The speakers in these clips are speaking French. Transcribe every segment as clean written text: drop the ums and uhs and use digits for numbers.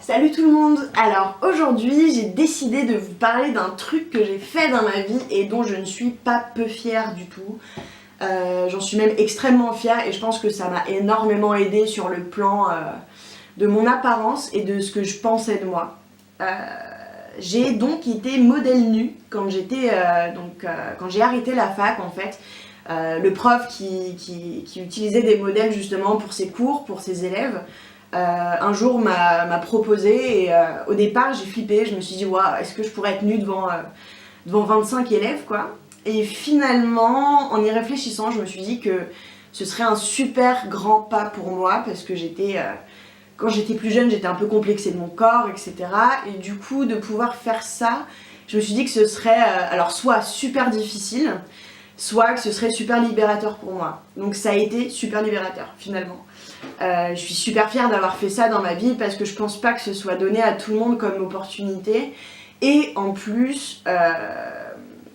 Salut tout le monde. Alors aujourd'hui j'ai décidé de vous parler d'un truc que j'ai fait dans ma vie et dont je ne suis pas peu fière du tout. J'en suis même extrêmement fière et je pense que ça m'a énormément aidée sur le plan de mon apparence et de ce que je pensais de moi. J'ai donc été modèle nu quand quand j'ai arrêté la fac en fait. Le prof qui utilisait des modèles justement pour ses cours, pour ses élèves, un jour m'a proposé et au départ j'ai flippé, je me suis dit waouh, est-ce que je pourrais être nue devant 25 élèves quoi. Et finalement en y réfléchissant je me suis dit que ce serait un super grand pas pour moi parce que quand j'étais plus jeune j'étais un peu complexée de mon corps etc. Et du coup de pouvoir faire ça, je me suis dit que ce serait alors soit super difficile, soit que ce serait super libérateur pour moi. Donc ça a été super libérateur finalement. Je suis super fière d'avoir fait ça dans ma vie parce que je pense pas que ce soit donné à tout le monde comme opportunité. Et en plus,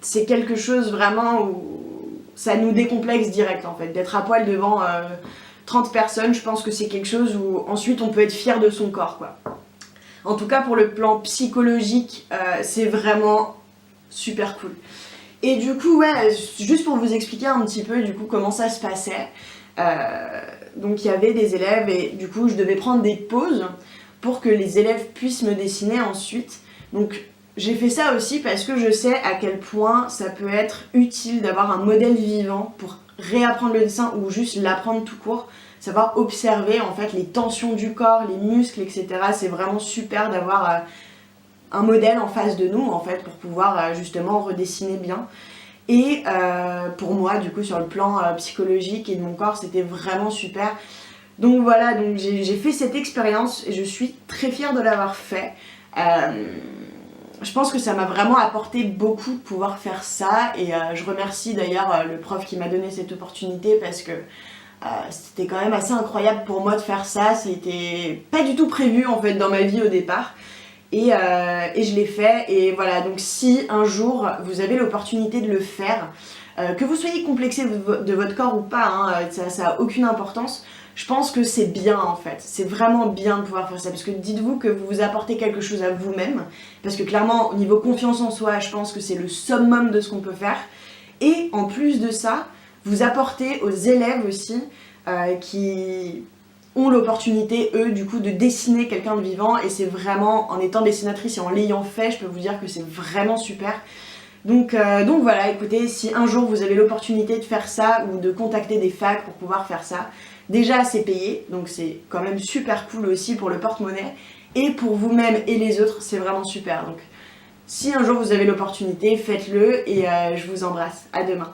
c'est quelque chose vraiment où ça nous décomplexe direct en fait. D'être à poil devant 30 personnes, je pense que c'est quelque chose où ensuite on peut être fier de son corps quoi. En tout cas pour le plan psychologique, c'est vraiment super cool. Et du coup, ouais, juste pour vous expliquer un petit peu du coup comment ça se passait. Donc il y avait des élèves et du coup je devais prendre des pauses pour que les élèves puissent me dessiner ensuite. Donc j'ai fait ça aussi parce que je sais à quel point ça peut être utile d'avoir un modèle vivant pour réapprendre le dessin ou juste l'apprendre tout court. Savoir observer en fait les tensions du corps, les muscles, etc. C'est vraiment super d'avoir un modèle en face de nous en fait pour pouvoir justement redessiner bien. Et pour moi, du coup, sur le plan psychologique et de mon corps, c'était vraiment super. Donc voilà, donc j'ai fait cette expérience et je suis très fière de l'avoir fait. Je pense que ça m'a vraiment apporté beaucoup de pouvoir faire ça et je remercie d'ailleurs le prof qui m'a donné cette opportunité parce que c'était quand même assez incroyable pour moi de faire ça. C'était pas du tout prévu en fait dans ma vie au départ. Et je l'ai fait et voilà, donc si un jour vous avez l'opportunité de le faire, que vous soyez complexé de votre corps ou pas, hein, ça a aucune importance, je pense que c'est bien en fait, c'est vraiment bien de pouvoir faire ça parce que dites-vous que vous vous apportez quelque chose à vous-même parce que clairement au niveau confiance en soi, je pense que c'est le summum de ce qu'on peut faire et en plus de ça, vous apportez aux élèves aussi qui ont l'opportunité, eux, du coup, de dessiner quelqu'un de vivant et c'est vraiment, en étant dessinatrice et en l'ayant fait, je peux vous dire que c'est vraiment super. Donc voilà, écoutez, si un jour vous avez l'opportunité de faire ça ou de contacter des facs pour pouvoir faire ça, déjà c'est payé, donc c'est quand même super cool aussi pour le porte-monnaie et pour vous-même et les autres, c'est vraiment super. Donc si un jour vous avez l'opportunité, faites-le et je vous embrasse. À demain.